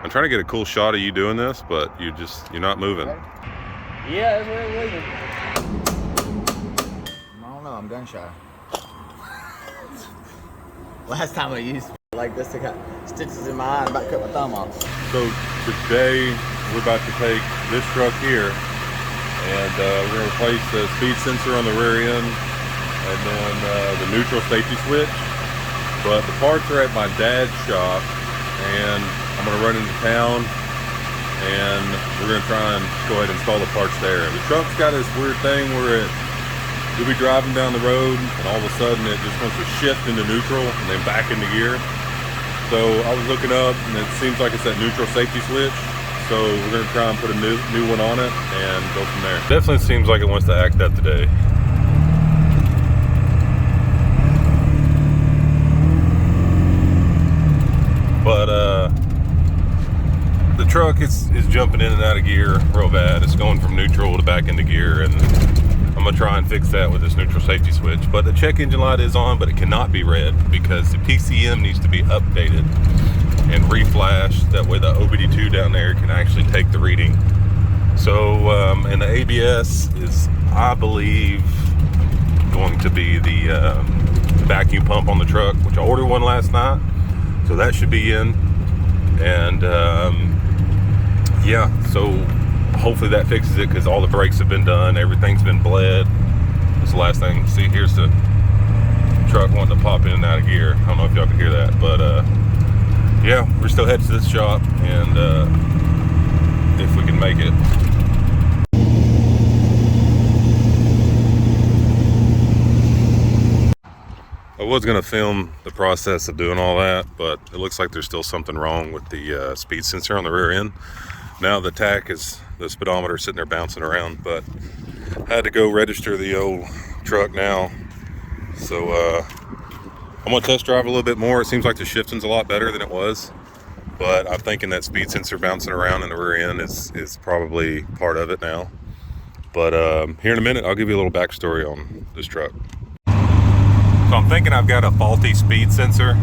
I'm trying to get a cool shot of you doing this, but you're not moving. Yeah, that's where I'm leaving. I don't know, I'm gun shy. Last time I used like this, I got stitches in my eye and about cut my thumb off. So today we're about to take this truck here and we're going to replace the speed sensor on the rear end and then the neutral safety switch. But the parts are at my dad's shop and I'm going to run into town and we're going to try and go ahead and install the parts there. The truck's got this weird thing where you'll be driving down the road and all of a sudden it just wants to shift into neutral and then back into gear. So I was looking up and it seems like it's that neutral safety switch. So we're going to try and put a new one on it and go from there. Definitely seems like it wants to act up today. But the truck is jumping in and out of gear real bad. It's going from neutral to back into gear, and I'm gonna try and fix that with this neutral safety switch. But the check engine light is on, but it cannot be red because the PCM needs to be updated and reflashed. That way the OBD2 down there can actually take the reading. So, and the ABS is, I believe, going to be the vacuum pump on the truck, which I ordered one last night. So that should be in. And yeah, so hopefully that fixes it because all the brakes have been done, everything's been bled. That's the last thing. See, here's the truck wanting to pop in and out of gear. I don't know if y'all can hear that, but yeah, we're still headed to this shop and if we can make it. I was going to film the process of doing all that, but it looks like there's still something wrong with the speed sensor on the rear end. Now the tach is, the speedometer sitting there bouncing around, but I had to go register the old truck now. So I'm going to test drive a little bit more. It seems like the shifting's a lot better than it was, but I'm thinking that speed sensor bouncing around in the rear end is probably part of it now. But here in a minute, I'll give you a little backstory on this truck. So I'm thinking I've got a faulty speed sensor.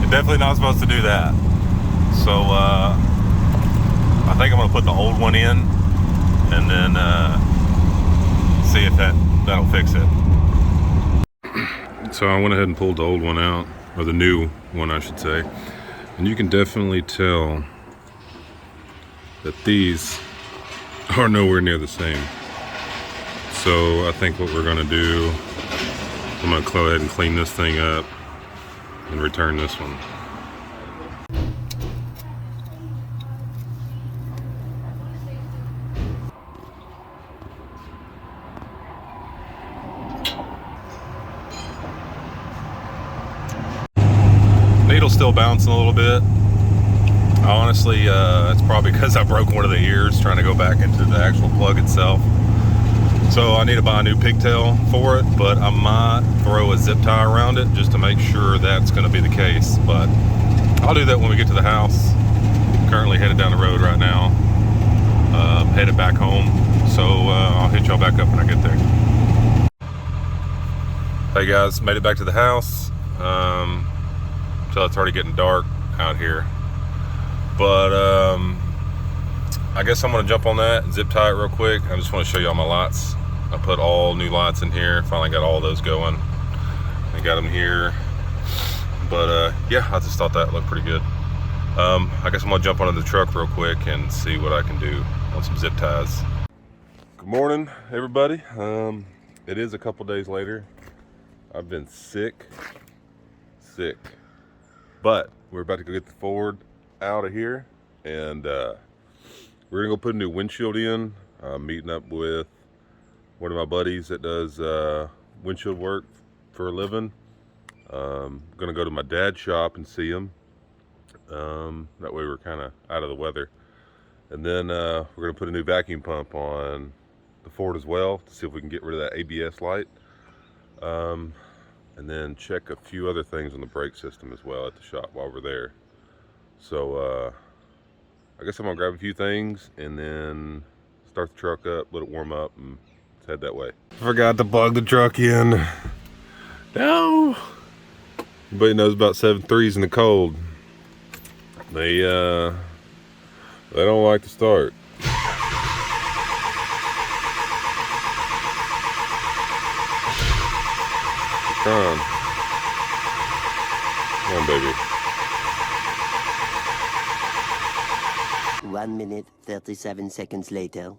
It's definitely not supposed to do that. So I think I'm gonna put the old one in and then see if that'll fix it. So I went ahead and pulled the old one out, or the new one I should say. And you can definitely tell that these are nowhere near the same. So I think what we're gonna do, I'm gonna go ahead and clean this thing up and return this one. Needle's still bouncing a little bit. Honestly, it's probably because I broke one of the ears trying to go back into the actual plug itself. So I need to buy a new pigtail for it, but I might throw a zip tie around it just to make sure that's going to be the case. But I'll do that when we get to the house. Currently headed down the road right now, headed back home. So I'll hit y'all back up when I get there. Hey guys, made it back to the house. So it's already getting dark out here. But I guess I'm gonna jump on that and zip tie it real quick. I just want to show you all my lights. I put all new lights in here. Finally got all those going. I got them here. But yeah, I just thought that looked pretty good. I guess I'm gonna jump onto the truck real quick and see what I can do on some zip ties. Good morning, everybody. It is a couple days later. I've been sick. But we're about to go get the Ford out of here and we're gonna go put a new windshield in. I'm meeting up with one of my buddies that does windshield work for a living. Gonna go to my dad's shop and see him. That way we're kind of out of the weather. And then we're gonna put a new vacuum pump on the Ford as well to see if we can get rid of that ABS light. And then check a few other things on the brake system as well at the shop while we're there. So I guess I'm gonna grab a few things and then start the truck up, let it warm up, and let's head that way. Forgot to plug the truck in. No. Everybody knows about 7.3s in the cold. They don't like to start. Come on, baby. 1 minute, 37 seconds later.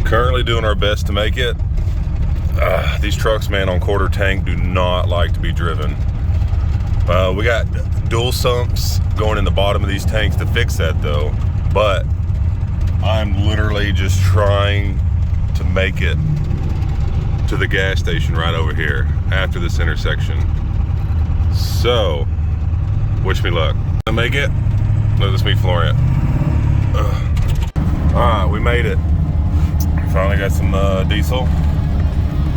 Currently doing our best to make it. These trucks, man, on quarter tank do not like to be driven. We got dual sumps going in the bottom of these tanks to fix that though, but I'm literally just trying to make it to the gas station right over here after this intersection. So, wish me luck. To make it, let us meet Florent. Alright, we made it. Finally got some diesel.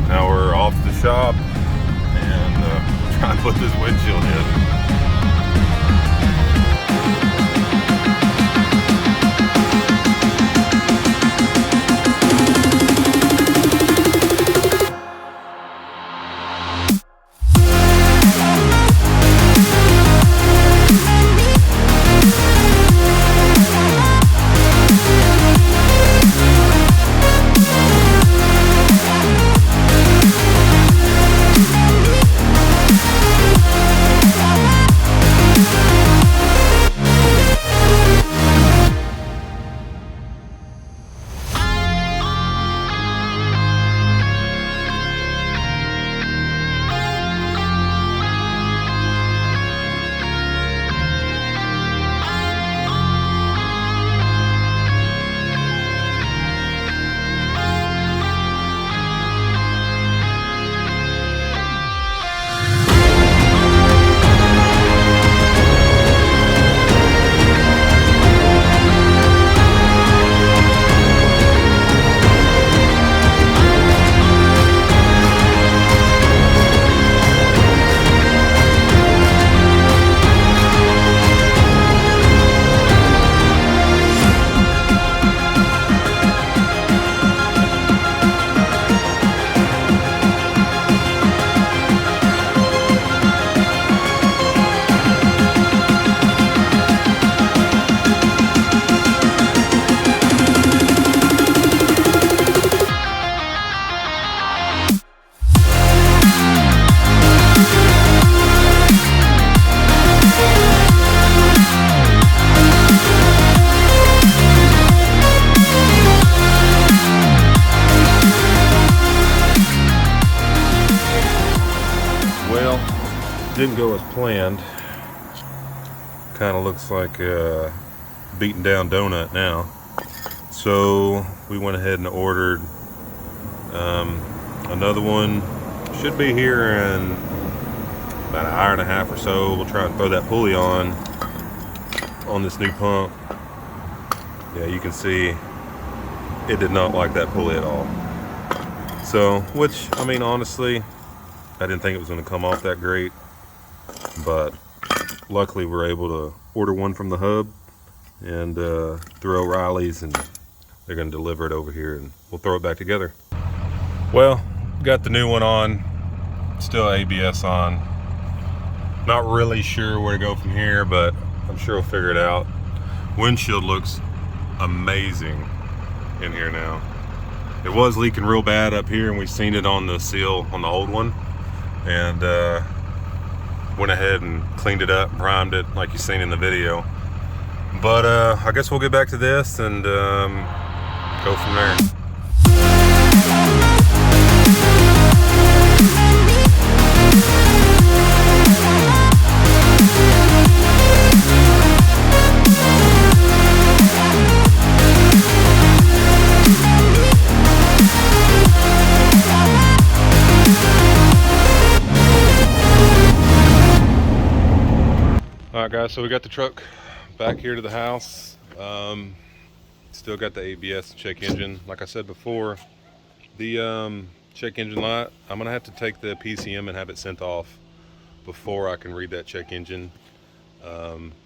Now we're off to the shop and trying to put this windshield in. Didn't go as planned. Kind of looks like a beaten down donut now. So we went ahead and ordered another one. Should be here in about an hour and a half or so. We'll try and throw that pulley on this new pump. Yeah, you can see it did not like that pulley at all. So, which, I mean, honestly, I didn't think it was going to come off that great. But luckily we're able to order one from the hub and through O'Reilly's, and they're going to deliver it over here and we'll throw it back together. Well, got the new one on, still ABS on. Not really sure where to go from here, but I'm sure we'll figure it out. Windshield looks amazing in here now. It was leaking real bad up here and we've seen it on the seal on the old one, and went ahead and cleaned it up, primed it like you've seen in the video. But I guess we'll get back to this and go from there. Alright guys, so we got the truck back here to the house. Still got the ABS check engine. Like I said before, the check engine light, I'm gonna have to take the PCM and have it sent off before I can read that check engine.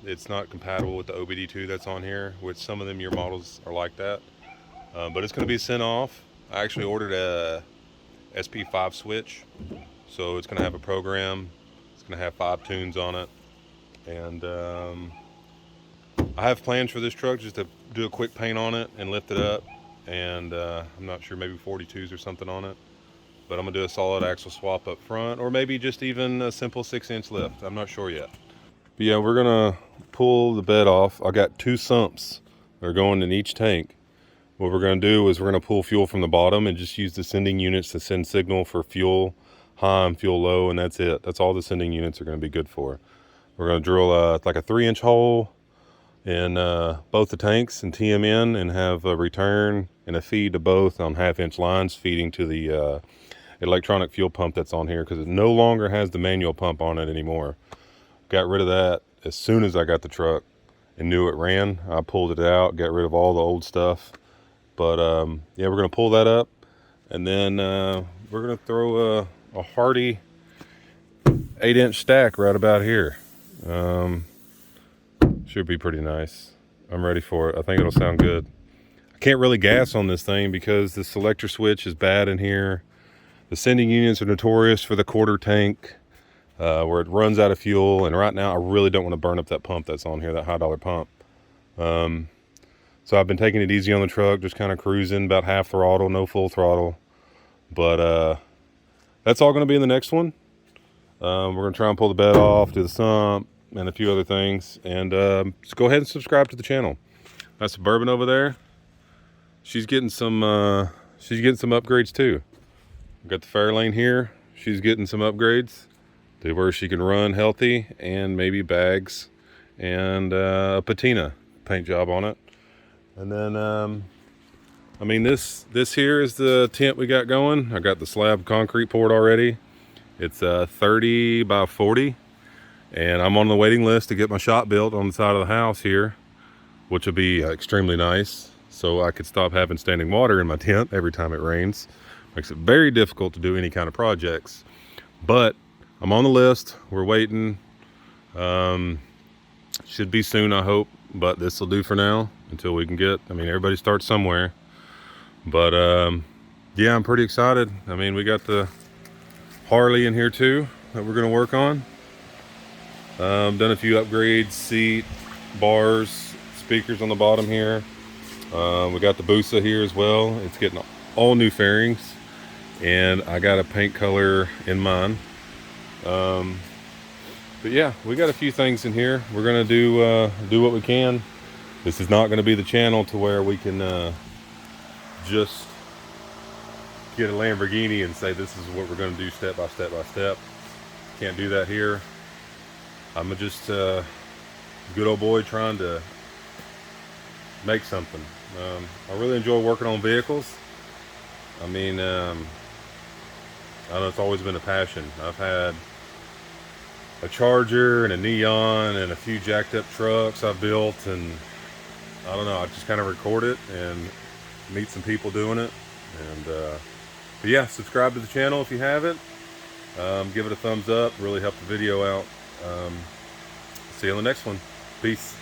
It's not compatible with the OBD2 that's on here, which some of them your models are like that. But it's going to be sent off. I actually ordered a SP5 switch, so it's going to have a program. It's going to have 5 tunes on it, and I have plans for this truck just to do a quick paint on it and lift it up, and I'm not sure, maybe 42s or something on it, but I'm gonna do a solid axle swap up front, or maybe just even a simple 6-inch lift. I'm not sure yet. But yeah, we're gonna pull the bed off. I got 2 sumps that are going in each tank. What we're gonna do is we're gonna pull fuel from the bottom and just use the sending units to send signal for fuel high and fuel low, and that's it. That's all the sending units are gonna be good for. We're gonna drill like a 3-inch hole in both the tanks and tee them in, and have a return and a feed to both on 1/2-inch lines feeding to the electronic fuel pump that's on here, because it no longer has the manual pump on it anymore. Got rid of that as soon as I got the truck and knew it ran. I pulled it out, got rid of all the old stuff. But yeah, we're gonna pull that up, and then we're gonna throw a hardy 8-inch stack right about here. Should be pretty nice. I'm ready for it. I think it'll sound good. I can't really gas on this thing because the selector switch is bad in here. The sending units are notorious for the quarter tank, where it runs out of fuel, and right now I really don't want to burn up that pump that's on here, that high-dollar pump. So I've been taking it easy on the truck, just kind of cruising about half throttle, no full throttle. But that's all going to be in the next one. We're going to try and pull the bed off, do the sump, and a few other things. And just go ahead and subscribe to the channel. That's Suburban over there. She's getting some upgrades too. We've got the Fairlane here. She's getting some upgrades to where she can run healthy, and maybe bags and a patina paint job on it. And then I mean, this here is the tent we got going. I got the slab concrete poured already. It's 30 by 40, and I'm on the waiting list to get my shop built on the side of the house here, which will be extremely nice, so I could stop having standing water in my tent every time it rains. Makes it very difficult to do any kind of projects. But I'm on the list. We're waiting. Should be soon, I hope, but this will do for now until we can get, I mean, everybody starts somewhere. But yeah, I'm pretty excited. I mean, we got the Harley in here too that we're going to work on. Done a few upgrades, seat, bars, speakers on the bottom here. We got the Busa here as well. It's getting all new fairings, and I got a paint color in mind. But yeah, we got a few things in here. We're gonna do what we can. This is not gonna be the channel to where we can just get a Lamborghini and say this is what we're gonna do step by step by step. Can't do that here. I'm just a good old boy trying to make something. I really enjoy working on vehicles. I mean, I know it's always been a passion. I've had a Charger and a Neon and a few jacked up trucks I've built, and I don't know, I just kind of record it and meet some people doing it. And but yeah, subscribe to the channel if you haven't. Give it a thumbs up, really help the video out. See you on the next one. Peace.